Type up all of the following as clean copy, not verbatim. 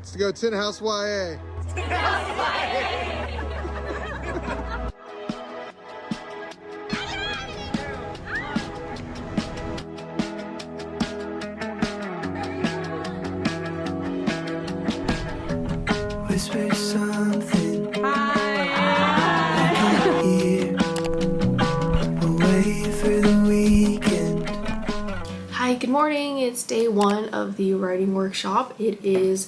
Let's go Tin House YA. Whisper something I can hear. Away for the weekend. Hi, good morning. It's day one of the writing workshop. It is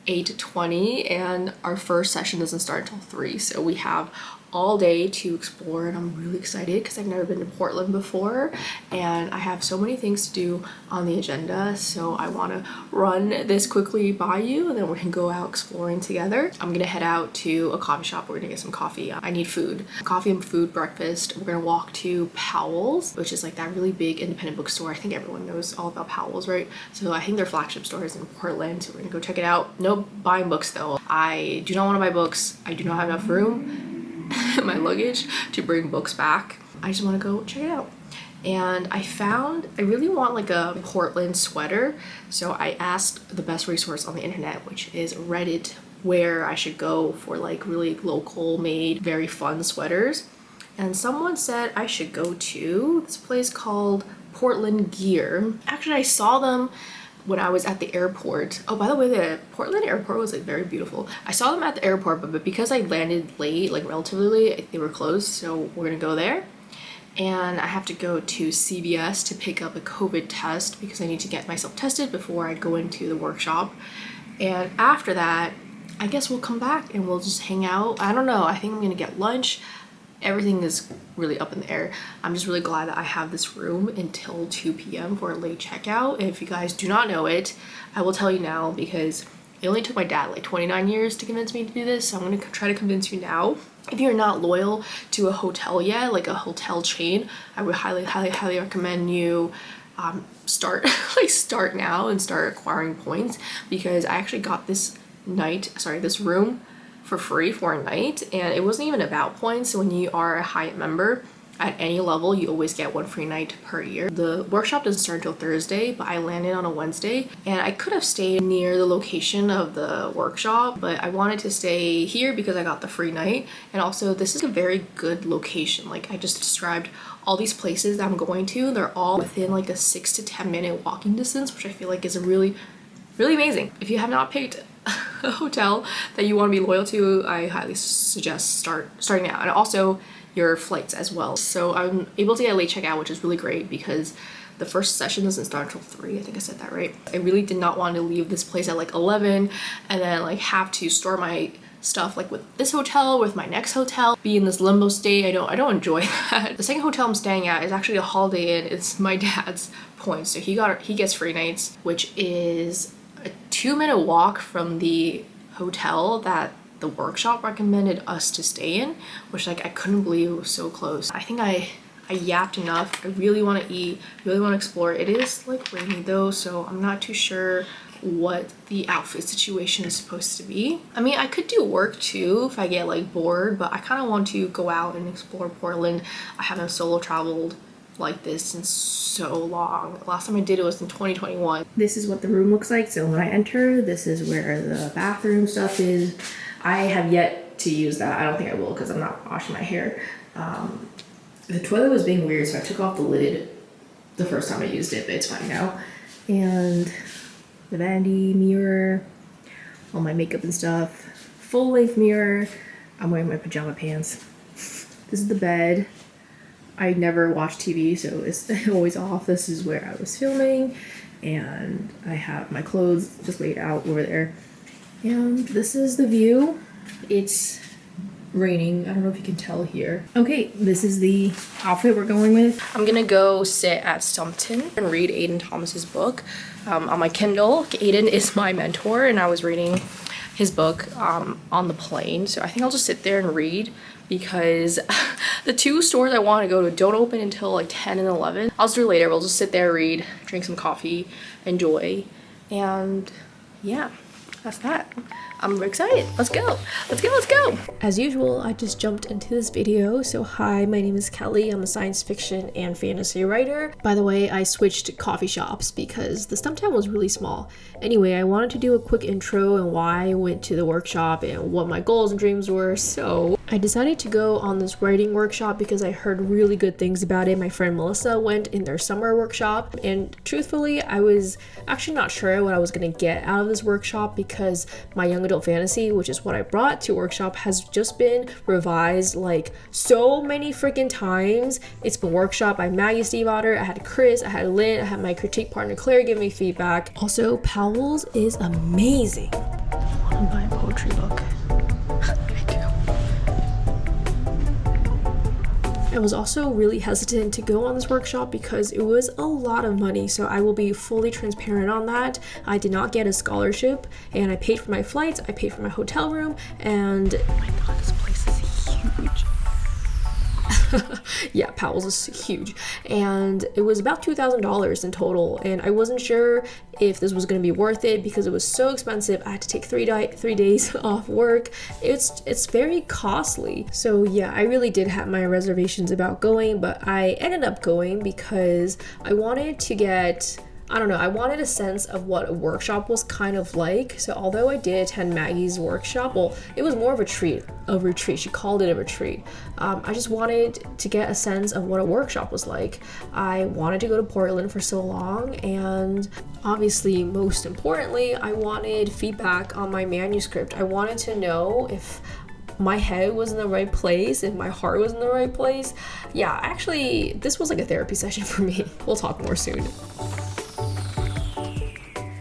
8:20 and our first session doesn't start until 3, so we have all day to explore, and I'm really excited because I've never been to Portland before and I have so many things to do on the agenda, so I want to run this quickly by you and then we can go out exploring together. I'm gonna head out to a coffee shop. We're gonna get some coffee. I need food. Coffee and food breakfast. We're gonna walk to Powell's, which is like that really big independent bookstore. I think everyone knows all about Powell's, right? So I think their flagship store is in Portland, so we're gonna go check it out. No buying books though. I do not want to buy books. I do not have enough room in my luggage to bring books back. I just want to go check it out. And I really want like a Portland sweater, so I asked the best resource on the internet, which is Reddit, where I should go for like really local made, very fun sweaters. And someone said I should go to this place called Portland Gear. Actually, I saw them when I was at the airport. Oh, by the way, the Portland airport was like very beautiful. I saw them at the airport, but because I landed late, like relatively late, they were closed, so we're gonna go there. And I have to go to CVS to pick up a COVID test because I need to get myself tested before I go into the workshop. And after that, I guess we'll come back and we'll just hang out. I don't know, I think I'm gonna get lunch. Everything is really up in the air. I'm just really glad that I have this room until 2 p.m. for a late checkout. And if you guys do not know it, I will tell you now because it only took my dad like 29 years to convince me to do this. So I'm gonna try to convince you now. If you're not loyal to a hotel yet, like a hotel chain, I would highly recommend you start now and start acquiring points, because I actually got this room for free for a night, and it wasn't even about points. When you are a Hyatt member at any level, you always get one free night per year. The workshop doesn't start until Thursday, but I landed on a Wednesday, and I could have stayed near the location of the workshop, but I wanted to stay here because I got the free night. And also this is a very good location. Like I just described all these places that I'm going to, they're all within like a 6 to 10 minute walking distance, which I feel like is a really amazing. If you have not picked a hotel that you want to be loyal to, I highly suggest starting now. And also your flights as well. So I'm able to get a late checkout, which is really great because the first session doesn't start until 3. I think I said that right. I really did not want to leave this place at like 11 and then like have to store my stuff like with this hotel, with my next hotel, be in this limbo state. I don't enjoy that. The second hotel I'm staying at is actually a Holiday Inn. It's my dad's points, so he gets free nights, which is a 2-minute walk from the hotel that the workshop recommended us to stay in, which like I couldn't believe it was so close. I think I yapped enough. I really want to eat, really want to explore. It is like rainy though, so I'm not too sure what the outfit situation is supposed to be. I mean, I could do work too if I get like bored, but I kind of want to go out and explore Portland. I haven't solo traveled like this since so long. Last time I did it was in 2021. This is what the room looks like. So when I enter, this is where the bathroom stuff is. I have yet to use that. I don't think I will because I'm not washing my hair. The toilet was being weird, so I took off the lid the first time I used it, but it's fine now. And the vanity mirror, all my makeup and stuff, full length mirror. I'm wearing my pajama pants. This is the bed. I never watch TV, so it's always off. This is where I was filming, and I have my clothes just laid out over there. And this is the view. It's raining. I don't know if you can tell here. Okay, this is the outfit we're going with. I'm gonna go sit at Stumpton and read Aiden Thomas's book on my Kindle. Aiden is my mentor, and I was reading his book on the plane, so I think I'll just sit there and read because the 2 stores I want to go to don't open until like 10 and 11. I'll just do it later. We'll just sit there, read, drink some coffee, enjoy, and yeah. that's that. I'm excited. Let's go. Let's go. Let's go. As usual, I just jumped into this video. So hi, my name is Kelly. I'm a science fiction and fantasy writer. By the way, I switched coffee shops because the Stumptown was really small. Anyway, I wanted to do a quick intro and why I went to the workshop and what my goals and dreams were. So I decided to go on this writing workshop because I heard really good things about it. My friend Melissa went in their summer workshop, and truthfully, I was actually not sure what I was going to get out of this workshop because my young adult fantasy, which is what I brought to workshop, has just been revised like so many freaking times. It's been workshop by Maggie Steve Otter, I had Chris, I had Lynn, I had my critique partner Claire give me feedback. Also, Powell's is amazing. I want to buy a poetry book. I was also really hesitant to go on this workshop because it was a lot of money, so I will be fully transparent on that. I did not get a scholarship, and I paid for my flights, I paid for my hotel room, and oh my god, this place is huge. Yeah, Powell's is huge, and it was about $2,000 in total, and I wasn't sure if this was going to be worth it because it was so expensive. I had to take three days off work. It's very costly. So yeah, I really did have my reservations about going, but I ended up going because I wanted to get, I don't know, I wanted a sense of what a workshop was kind of like. So although I did attend Maggie's workshop, well, it was more of a retreat. She called it a retreat. I just wanted to get a sense of what a workshop was like. I wanted to go to Portland for so long, and obviously, most importantly, I wanted feedback on my manuscript. I wanted to know if my head was in the right place, if my heart was in the right place. Yeah, actually, this was like a therapy session for me. We'll talk more soon.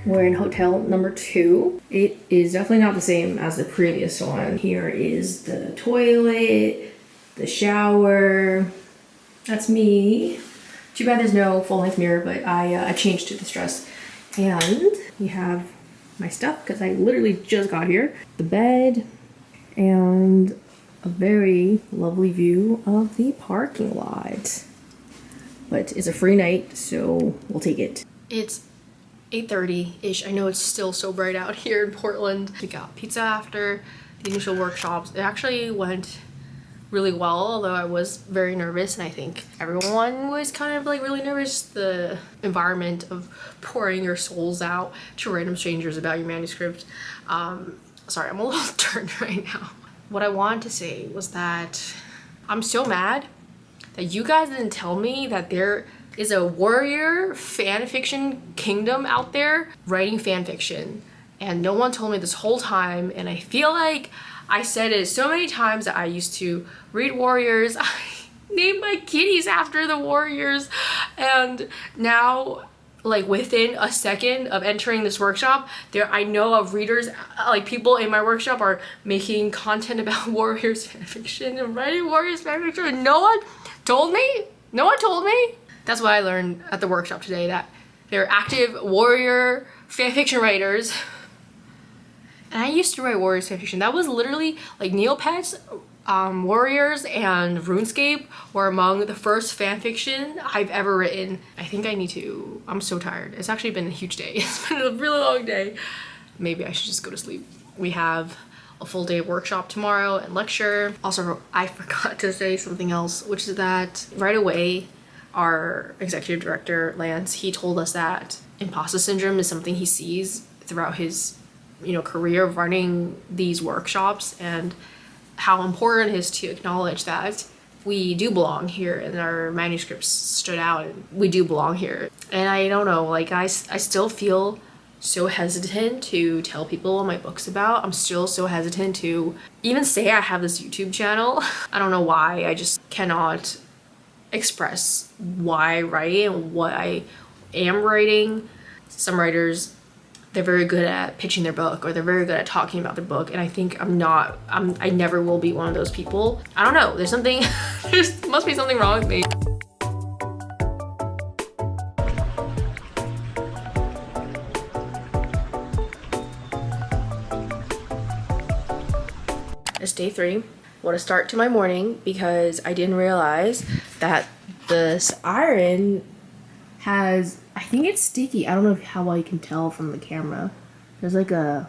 We're in hotel number 2. It is definitely not the same as the previous one. Here is the toilet, the shower. That's me. Too bad there's no full-length mirror, but I changed to this dress. And we have my stuff because I literally just got here. The bed and a very lovely view of the parking lot. But it's a free night, so we'll take it. It's 8:30-ish. I know it's still so bright out here in Portland. We got pizza after the initial workshops. It actually went really well, although I was very nervous, and I think everyone was kind of like really nervous. The environment of pouring your souls out to random strangers about your manuscript. Sorry, I'm a little turned right now. What I wanted to say was that I'm so mad that you guys didn't tell me that there is a warrior fan fiction kingdom out there writing fan fiction, and no one told me this whole time. And I feel like I said it so many times that I used to read warriors. I named my kitties after the warriors, and now like within a second of entering this workshop, I know of readers, like people in my workshop are making content about warriors fan fiction and writing warriors fan fiction, and no one told me. That's what I learned at the workshop today, that they're active warrior fanfiction writers. And I used to write warriors fanfiction. That was literally like Neopets, Warriors, and RuneScape were among the first fanfiction I've ever written. I think I need to, I'm so tired. It's actually been a huge day. It's been a really long day. Maybe I should just go to sleep. We have a full day of workshop tomorrow and lecture. Also, I forgot to say something else, which is that right away, our executive director, Lance, he told us that imposter syndrome is something he sees throughout his, career of running these workshops, and how important it is to acknowledge that we do belong here and our manuscripts stood out and we do belong here. And I don't know, like I still feel so hesitant to tell people what my book's about. I'm still so hesitant to even say I have this YouTube channel. I don't know why. I just cannot express why I write and what I am writing. Some writers, they're very good at pitching their book, or they're very good at talking about their book, and I think I never will be one of those people. I don't know, there's something, there must be something wrong with me. It's day 3. What a start to my morning, because I didn't realize that this iron has, I think it's sticky. I don't know how well you can tell from the camera. There's like a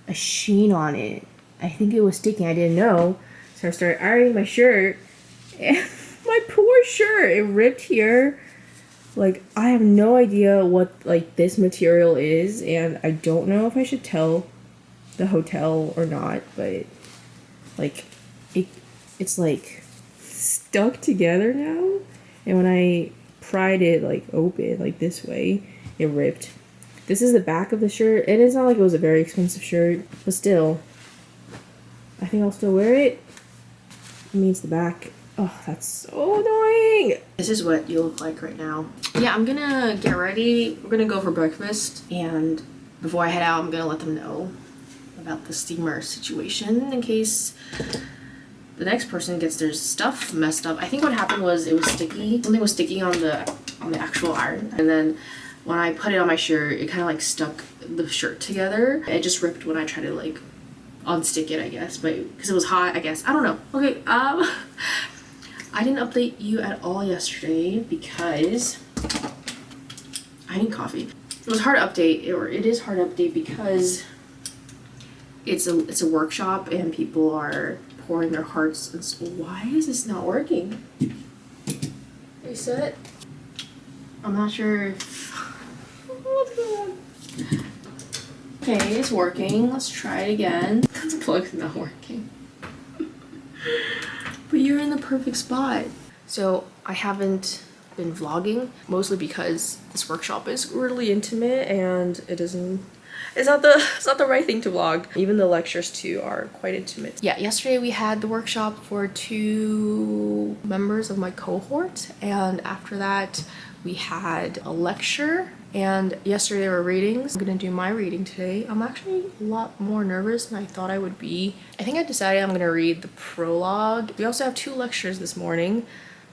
a sheen on it. I think it was sticking. I didn't know. So I started ironing my shirt. And my poor shirt, it ripped here. Like, I have no idea what, like, this material is. And I don't know if I should tell the hotel or not. But, like, it's, like, stuck together now. And when I pried it, like, open, like, this way, it ripped. This is the back of the shirt. And it's not like it was a very expensive shirt. But still, I think I'll still wear it. It means the back. Oh, that's so annoying. This is what you look like right now. Yeah, I'm gonna get ready. We're gonna go for breakfast. And before I head out, I'm gonna let them know about the steamer situation in case the next person gets their stuff messed up. I think what happened was it was sticky. Something was sticking on the actual iron. And then when I put it on my shirt, it kind of like stuck the shirt together. It just ripped when I tried to like unstick it, I guess, but because it was hot, I guess. I don't know. Okay, I didn't update you at all yesterday because I need coffee. It was hard to update, or it is hard to update because it's a workshop and people are pouring their hearts and soul. Why is this not working? Reset. I'm not sure if what's going on. Okay, it's working. Let's try it again. The plug's not working. But you're in the perfect spot. So I haven't been vlogging, mostly because this workshop is really intimate and it's not the right thing to vlog. Even the lectures too are quite intimate. Yeah, yesterday we had the workshop for 2 members of my cohort, and after that we had a lecture. And yesterday there were readings. I'm gonna do my reading today. I'm actually a lot more nervous than I thought I would be. I think I decided I'm gonna read the prologue. We also have 2 lectures this morning.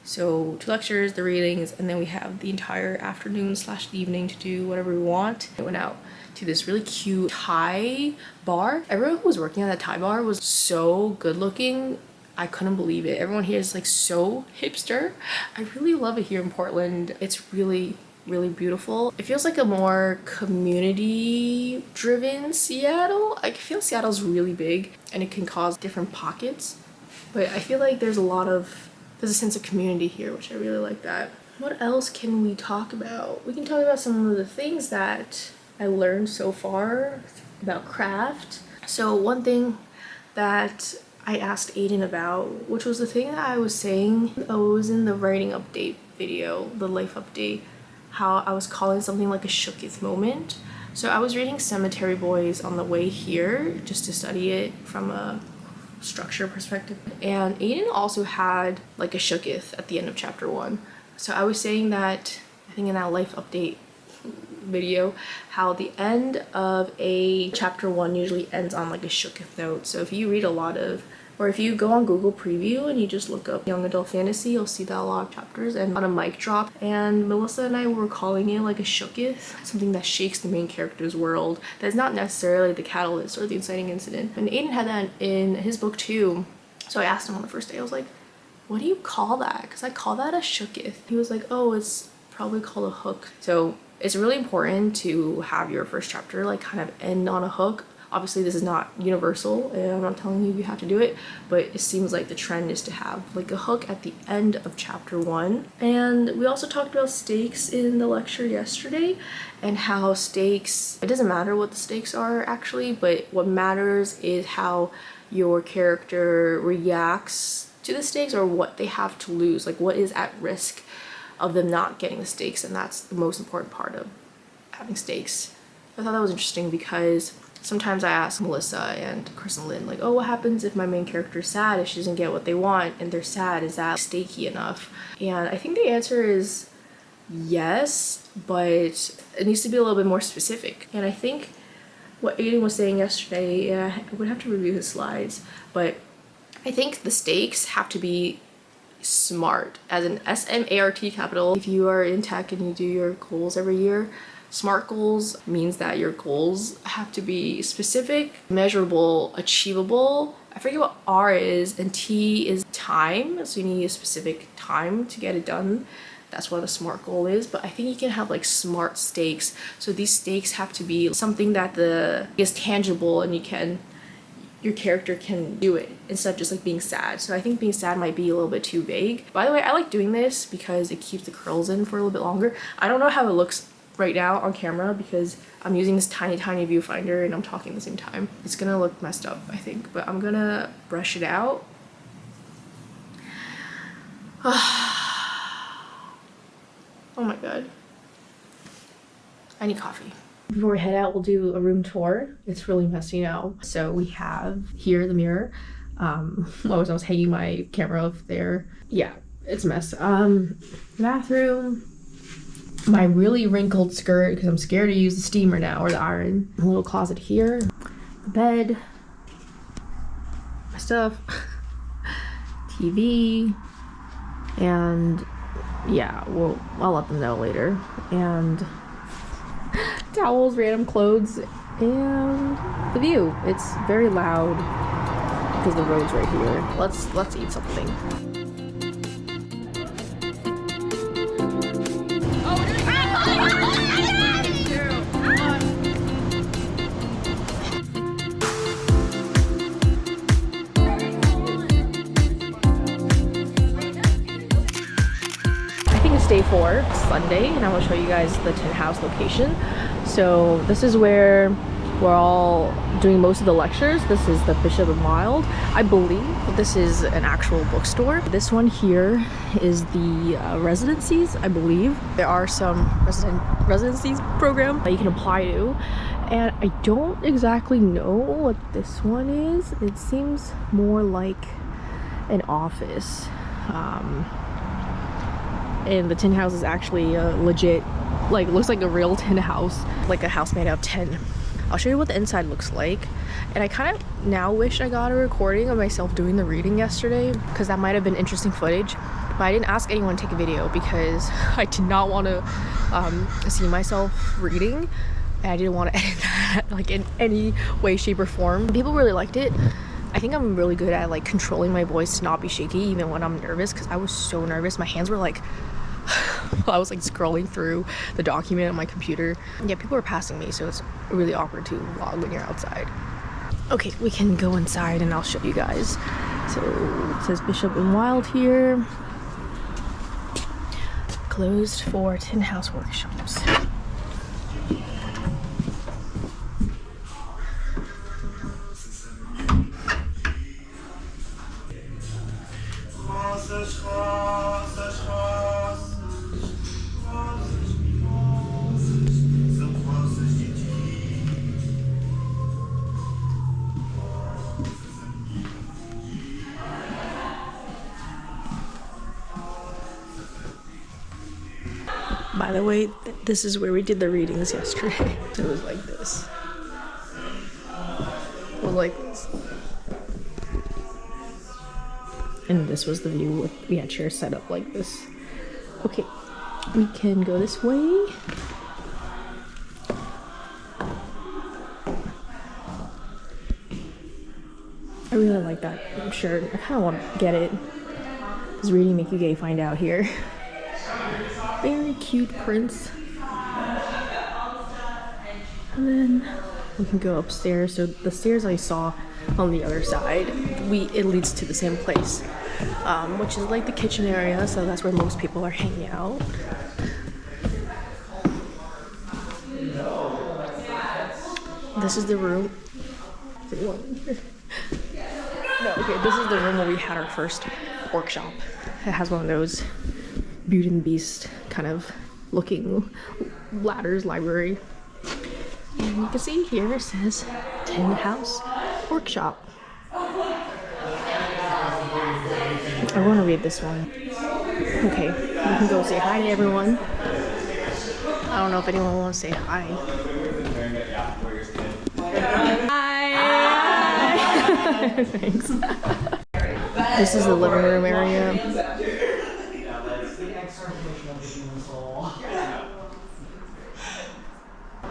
So 2 lectures, the readings, and then we have the entire afternoon / evening to do whatever we want. I went out to this really cute Thai bar. Everyone who was working at that Thai bar was so good looking. I couldn't believe it. Everyone here is like so hipster. I really love it here in Portland. It's really beautiful. It feels like a more community driven Seattle. I feel Seattle's really big and it can cause different pockets, but I feel like there's a sense of community here, which I really like that. What else can we talk about? We can talk about some of the things that I learned so far about craft. So one thing that I asked Aiden about, which was the thing that I was saying, it was in the writing update video, the life update, how I was calling something like a shooketh moment. So I was reading Cemetery Boys on the way here just to study it from a structure perspective. And Aiden also had like a shooketh at the end of chapter 1. So I was saying that, I think in that life update video, how the end of a chapter 1 usually ends on like a shooketh note. So if you read a lot of, or if you go on Google Preview and you just look up young adult fantasy, you'll see that a lot of chapters and on a mic drop. And Melissa and I were calling it like a shooketh, something that shakes the main character's world. That's not necessarily the catalyst or the inciting incident. And Aiden had that in his book too. So I asked him on the first day, I was like, what do you call that? Because I call that a shooketh. He was like, oh, it's probably called a hook. So it's really important to have your first chapter like kind of end on a hook. Obviously this is not universal and I'm not telling you have to do it, but it seems like the trend is to have like a hook at the end of chapter 1. And we also talked about stakes in the lecture yesterday and how stakes, it doesn't matter what the stakes are actually, but what matters is how your character reacts to the stakes or what they have to lose, like what is at risk of them not getting the stakes, and that's the most important part of having stakes. I thought that was interesting because sometimes I ask Melissa and Chris and Lynn, like, oh, what happens if my main character is sad, if she doesn't get what they want and they're sad? Is that stakey enough? And I think the answer is yes, but it needs to be a little bit more specific. And I think what Aiden was saying yesterday, and I would have to review his slides, but I think the stakes have to be SMART, as in S-M-A-R-T capital. If you are in tech and you do your goals every year, SMART goals means that your goals have to be specific, measurable, achievable. I forget what R is, and T is time, so you need a specific time to get it done. That's what a SMART goal is. But I think you can have like SMART stakes. So these stakes have to be something that is tangible and your character can do it instead of just like being sad. So I think being sad might be a little bit too vague. By the way, I like doing this because it keeps the curls in for a little bit longer. I don't know how it looks right now on camera because I'm using this tiny viewfinder and I'm talking at the same time. It's gonna look messed up, I think, but I'm gonna brush it out. Oh my god. I need coffee. Before we head out, we'll do a room tour. It's really messy now. So we have here the mirror. I was hanging my camera up there. Yeah, it's a mess. Bathroom. My really wrinkled skirt because I'm scared to use the steamer now or the iron. A little closet here. The bed. My stuff. TV. And yeah, well, I'll let them know later. And towels, random clothes, and the view. It's very loud because the road's right here. Let's eat something. Day 4, Sunday, and I will show you guys the tin house location. So this is where we're all doing most of the lectures. This is the Bishop and Wild. I believe this is an actual bookstore. This one here is the residencies, I believe. There are some residencies program that you can apply to, and I don't exactly know what this one is. It seems more like an office. And the tin house is actually legit, like looks like a real tin house, like a house made out of tin. I'll show you what the inside looks like. And I kind of now wish I got a recording of myself doing the reading yesterday because that might have been interesting footage, but I didn't ask anyone to take a video because I did not want to see myself reading, and I didn't want to edit that like in any way, shape, or form. People really liked it. I think I'm really good at like controlling my voice to not be shaky even when I'm nervous, because I was so nervous. My hands were like I was like scrolling through the document on my computer. Yeah, people were passing me, so it's really awkward to vlog when you're outside. Okay, we can go inside and I'll show you guys. So it says Bishop and Wild here. Closed for tin house workshops. By the way, this is where we did the readings yesterday. It was like this. It was like this. And this was the view. We had chairs set up like this. Okay, we can go this way. I really like that shirt. I kind of want to get it. Does reading make you gay? Find out here. Very cute prints. And then we can go upstairs. So the stairs I saw on the other side, it leads to the same place, which is like the kitchen area. So that's where most people are hanging out. This is the room. No, okay, this is the room where we had our first workshop. It has one of those Beauty and the Beast kind of looking ladders, library. And you can see here it says Tin House Workshop. I want to read this one. Okay, we can go say hi to everyone. I don't know if anyone wants to say hi. Hi! Thanks. This is the living room area.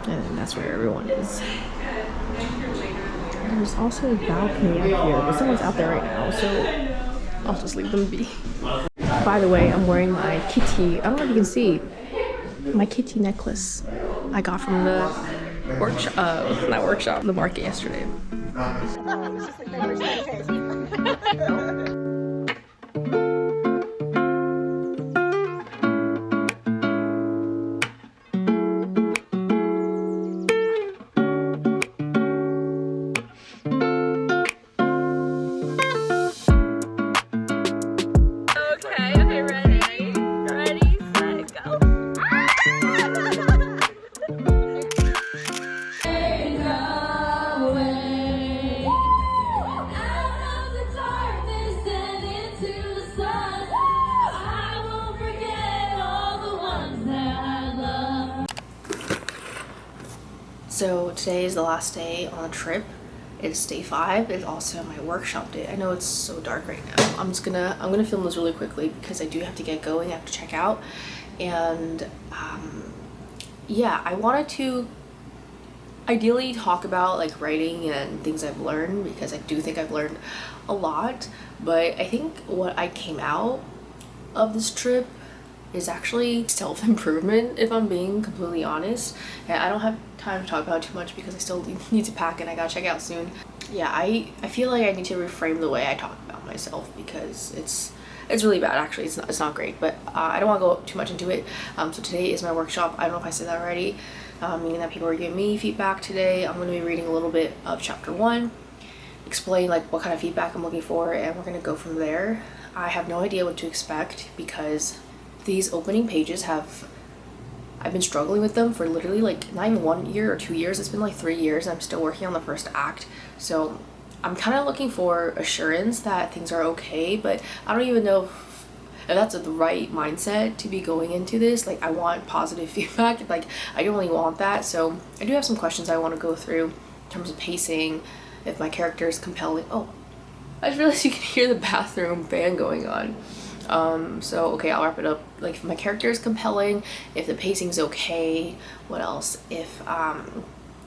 And that's where everyone is. There's also a balcony out here, but someone's out there right now, so I'll just leave them be. By the way, I'm wearing my kitty, I don't know if you can see, my kitty necklace I got from the workshop, not workshop, the market yesterday. So today is the last day on the trip. It's day 5. It's also my workshop day. I know it's so dark right now. I'm gonna film this really quickly because I do have to get going. I have to check out. And yeah, I wanted to ideally talk about like writing and things I've learned, because I do think I've learned a lot. But I think what I came out of this trip is actually self-improvement, if I'm being completely honest. And I don't have time to talk about it too much because I still need to pack and I gotta check out soon. Yeah, I feel like I need to reframe the way I talk about myself because it's really bad actually. It's not great, but I don't want to go too much into it. So today is my workshop. I don't know if I said that already, meaning that people are giving me feedback today. I'm going to be reading a little bit of chapter 1, explain like what kind of feedback I'm looking for, and we're going to go from there. I have no idea what to expect because these opening pages I've been struggling with them for literally like not even 1 year or 2 years. It's been like 3 years and I'm still working on the first act. So I'm kind of looking for assurance that things are okay, but I don't even know if that's the right mindset to be going into this. Like I want positive feedback, like I don't really want that. So I do have some questions I want to go through in terms of pacing, if my character is compelling. Oh, I just realized you can hear the bathroom fan going on. So okay, I'll wrap it up. Like if my character is compelling, if the pacing's okay, what else? If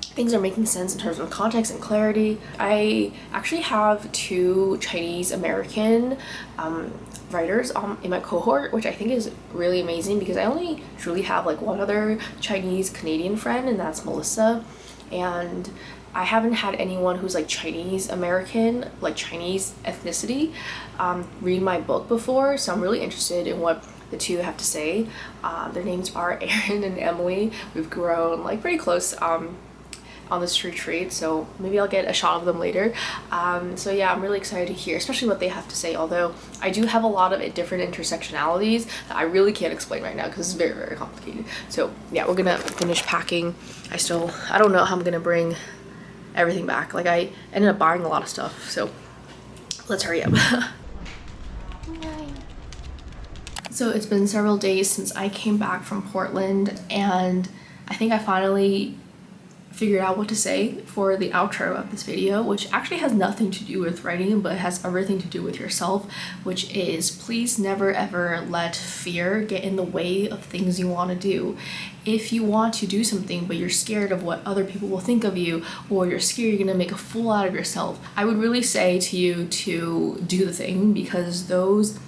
things are making sense in terms of context and clarity. I actually have 2 Chinese American writers in my cohort, which I think is really amazing because I only truly have like one other Chinese Canadian friend, and that's Melissa. And I haven't had anyone who's like Chinese American, like Chinese ethnicity, read my book before, so I'm really interested in what the 2 have to say. Their names are Erin and Emily. We've grown like pretty close on this retreat, so maybe I'll get a shot of them later. So yeah, I'm really excited to hear, especially what they have to say, although I do have a lot of different intersectionalities that I really can't explain right now because it's very, very complicated. So yeah, we're gonna finish packing. I don't know how I'm gonna bring everything back. Like I ended up buying a lot of stuff, so let's hurry up. So it's been several days since I came back from Portland, and I think I finally figured out what to say for the outro of this video, which actually has nothing to do with writing but has everything to do with yourself, which is please never ever let fear get in the way of things you want to do. If you want to do something but you're scared of what other people will think of you, or you're scared you're gonna make a fool out of yourself, I would really say to you to do the thing, because those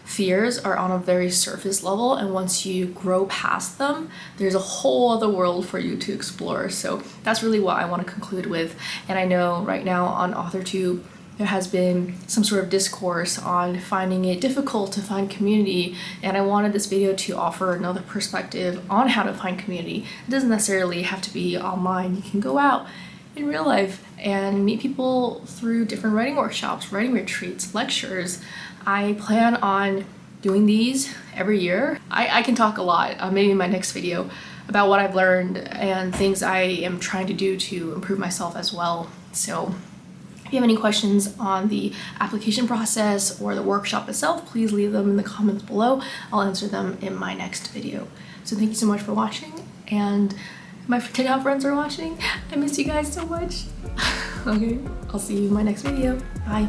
fears are on a very surface level, and once you grow past them, there's a whole other world for you to explore. So that's really what I want to conclude with. And I know right now on authortube there has been some sort of discourse on finding it difficult to find community, and I wanted this video to offer another perspective on how to find community. It doesn't necessarily have to be online. You can go out in real life and meet people through different writing workshops, writing retreats, lectures. I plan on doing these every year. I can talk a lot, maybe in my next video, about what I've learned and things I am trying to do to improve myself as well. So if you have any questions on the application process or the workshop itself, please leave them in the comments below. I'll answer them in my next video. So thank you so much for watching, and my TikTok friends are watching. I miss you guys so much. Okay, I'll see you in my next video. Bye.